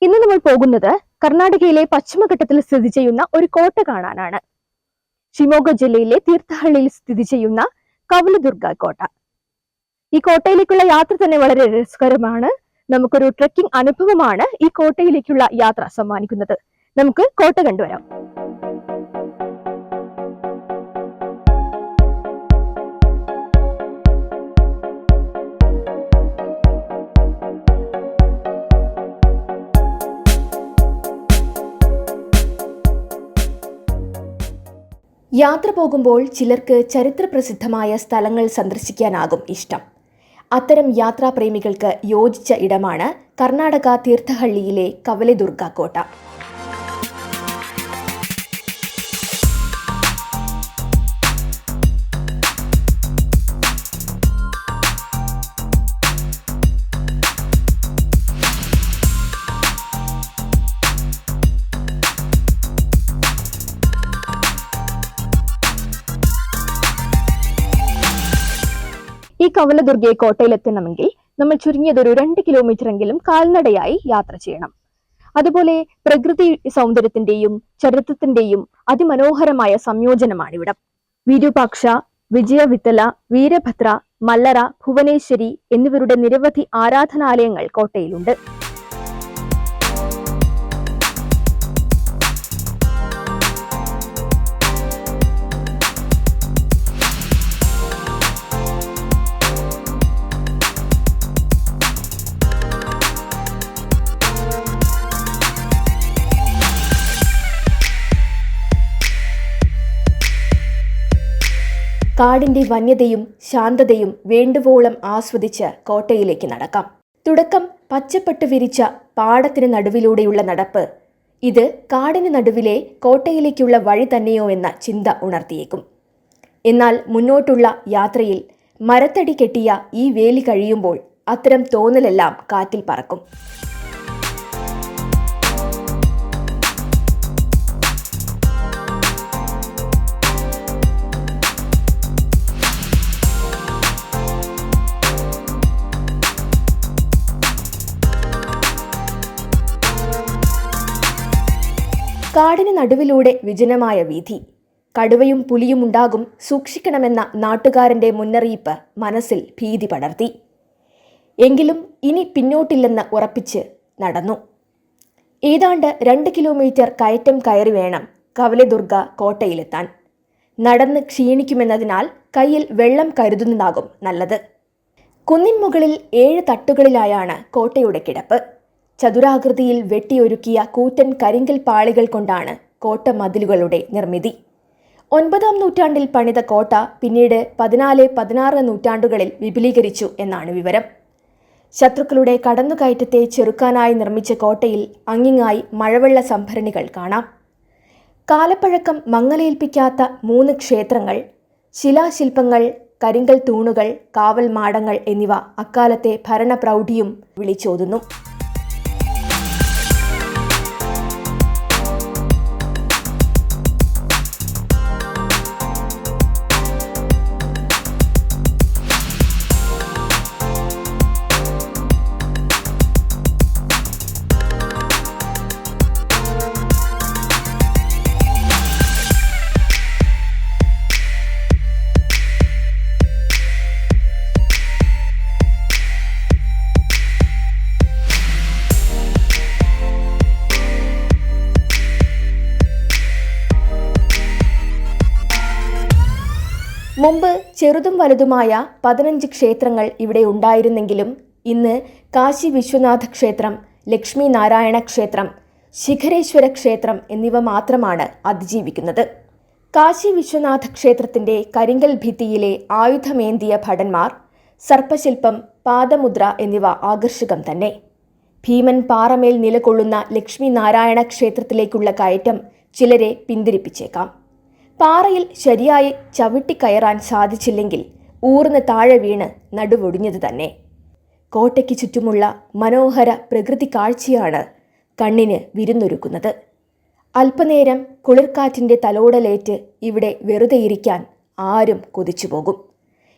ഇന്ന് നമ്മൾ പോകുന്നത് കർണാടകയിലെ പശ്ചിമഘട്ടത്തിൽ സ്ഥിതി ചെയ്യുന്ന ഒരു കോട്ട കാണാനാണ്. ഷിമോഗ ജില്ലയിലെ തീർത്ഥഹള്ളിയിൽ സ്ഥിതി ചെയ്യുന്ന കവലദുർഗ കോട്ട. ഈ കോട്ടയിലേക്കുള്ള യാത്ര തന്നെ വളരെ രസകരമാണ്. നമുക്കൊരു ട്രെക്കിംഗ് അനുഭവമാണ് ഈ കോട്ടയിലേക്കുള്ള യാത്ര സമ്മാനിക്കുന്നത്. നമുക്ക് കോട്ട കണ്ടുവരാം. യാത്ര പോകുമ്പോൾ ചിലർക്ക് ചരിത്രപ്രസിദ്ധമായ സ്ഥലങ്ങൾ സന്ദർശിക്കാനാകും ഇഷ്ടം. അത്തരം യാത്രാപ്രേമികൾക്ക് യോജിച്ച ഇടമാണ് കർണാടക തീർത്ഥഹള്ളിയിലെ കവലദുർഗ കോട്ട. ഈ കവലദുർഗയെ കോട്ടയിലെത്തണമെങ്കിൽ നമ്മൾ ചുരുങ്ങിയതൊരു 2 കിലോമീറ്റർ എങ്കിലും കാൽനടയായി യാത്ര ചെയ്യണം. അതുപോലെ പ്രകൃതി സൗന്ദര്യത്തിന്റെയും ചരിത്രത്തിന്റെയും അതിമനോഹരമായ സംയോജനമാണിവിടം. വിരൂപാക്ഷ, വിജയവിത്തല, വീരഭദ്ര, മല്ലര, ഭുവനേശ്വരി എന്നിവരുടെ നിരവധി ആരാധനാലയങ്ങൾ കോട്ടയിലുണ്ട്. കാടിന്റെ വന്യതയും ശാന്തതയും വേണ്ടുവോളം ആസ്വദിച്ച് കോട്ടയിലേക്ക് നടക്കാം. തുടക്കം പച്ചപ്പട്ട് വിരിച്ച പാടത്തിന് നടുവിലൂടെയുള്ള നടപ്പ് ഇത് കാടിന് നടുവിലെ കോട്ടയിലേക്കുള്ള വഴി തന്നെയോ എന്ന ചിന്ത ഉണർത്തിയേക്കും. എന്നാൽ മുന്നോട്ടുള്ള യാത്രയിൽ മരത്തടി കെട്ടിയ ഈ വേലി കഴിയുമ്പോൾ അത്തരം തോന്നലെല്ലാം കാറ്റിൽ പറക്കും. കാടിന് നടുവിലൂടെ വിജനമായ വീഥി. കടുവയും പുലിയും ഉണ്ടാകും, സൂക്ഷിക്കണമെന്ന നാട്ടുകാരന്റെ മുന്നറിയിപ്പ് മനസ്സിൽ ഭീതി പടർത്തി. എങ്കിലും ഇനി പിന്നോട്ടില്ലെന്ന് ഉറപ്പിച്ച് നടന്നു. ഏതാണ്ട് 2 കിലോമീറ്റർ കയറ്റം കയറി വേണം കവലദുർഗ കോട്ടയിലെത്താൻ. നടന്ന് ക്ഷീണിക്കുമെന്നതിനാൽ കയ്യിൽ വെള്ളം കരുതുന്നതാകും നല്ലത്. കുന്നിൻ മുകളിൽ 7 തട്ടുകളിലായാണ് കോട്ടയുടെ കിടപ്പ്. ചതുരാകൃതിയിൽ വെട്ടിയൊരുക്കിയ കൂറ്റൻ കരിങ്കൽ പാളികൾ കൊണ്ടാണ് കോട്ട മതിലുകളുടെ നിർമ്മിതി. 9-ാം നൂറ്റാണ്ടിൽ പണിത കോട്ട പിന്നീട് 14-16 നൂറ്റാണ്ടുകളിൽ വിപുലീകരിച്ചു എന്നാണ് വിവരം. ശത്രുക്കളുടെ കടന്നുകയറ്റത്തെ ചെറുക്കാനായി നിർമ്മിച്ച കോട്ടയിൽ അങ്ങിങ്ങായി മഴവെള്ള സംഭരണികൾ കാണാം. കാലപ്പഴക്കം മങ്ങലേൽപ്പിക്കാത്ത 3 ക്ഷേത്രങ്ങൾ, ശിലാശില്പങ്ങൾ, കരിങ്കൽ തൂണുകൾ, കാവൽ മാടങ്ങൾ എന്നിവ അക്കാലത്തെ ഭരണപ്രൗഢിയും വിളിച്ചോതുന്നു. മുമ്പ് ചെറുതും വലുതുമായ 15 ക്ഷേത്രങ്ങൾ ഇവിടെ ഉണ്ടായിരുന്നെങ്കിലും ഇന്ന് കാശി വിശ്വനാഥ ക്ഷേത്രം, ലക്ഷ്മി നാരായണ ക്ഷേത്രം, ശിഖരേശ്വര ക്ഷേത്രം എന്നിവ മാത്രമാണ് അതിജീവിക്കുന്നത്. കാശി വിശ്വനാഥ ക്ഷേത്രത്തിന്റെ കരിങ്കൽ ഭിത്തിയിലെ ആയുധമേന്തിയ ഭടന്മാർ, സർപ്പശില്പം, പാദമുദ്ര എന്നിവ ആകർഷകം തന്നെ. ഭീമൻ പാറമേൽ നിലകൊള്ളുന്ന ലക്ഷ്മി നാരായണ ക്ഷേത്രത്തിലേക്കുള്ള കയറ്റം ചിലരെ പിന്തിരിപ്പിച്ചേക്കാം. പാറയിൽ ശരിയായി ചവിട്ടിക്കയറാൻ സാധിച്ചില്ലെങ്കിൽ ഊർന്ന് താഴെ വീണ് നടുവൊടിഞ്ഞത് തന്നെ. കോട്ടയ്ക്ക് ചുറ്റുമുള്ള മനോഹര പ്രകൃതി കാഴ്ചയാണ് കണ്ണിന് വിരുന്നൊരുക്കുന്നത്. അല്പനേരം കുളിർക്കാറ്റിൻ്റെ തലോടലേറ്റ് ഇവിടെ വെറുതെയിരിക്കാൻ ആരും കൊതിച്ചുപോകും.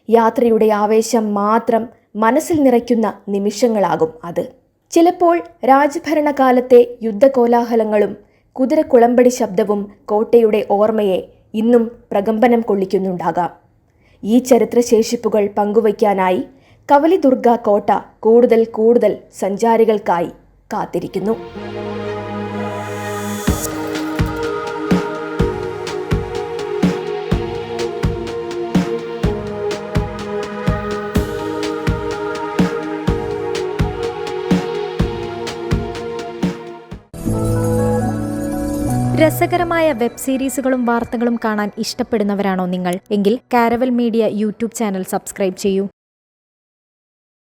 യാത്രയുടെ ആവേശം മാത്രം മനസ്സിൽ നിറയ്ക്കുന്ന നിമിഷങ്ങളാകും അത്. ചിലപ്പോൾ രാജഭരണകാലത്തെ യുദ്ധകോലാഹലങ്ങളും കുതിരക്കുളമ്പടി ശബ്ദവും കോട്ടയുടെ ഓർമ്മയെ ഇന്നും പ്രകമ്പനം കൊള്ളിക്കുന്നുണ്ടാകാം. ഈ ചരിത്രശേഷിപ്പുകൾ പങ്കുവയ്ക്കാനായി കവലിദുർഗ കോട്ട കൂടുതൽ സഞ്ചാരികൾക്കായി കാത്തിരിക്കുന്നു. രസകരമായ വെബ് സീരീസുകളും വാർത്തകളും കാണാൻ ഇഷ്ടപ്പെടുന്നവരാണോ നിങ്ങൾ? എങ്കിൽ caravel media YouTube channel subscribe ചെയ്യൂ.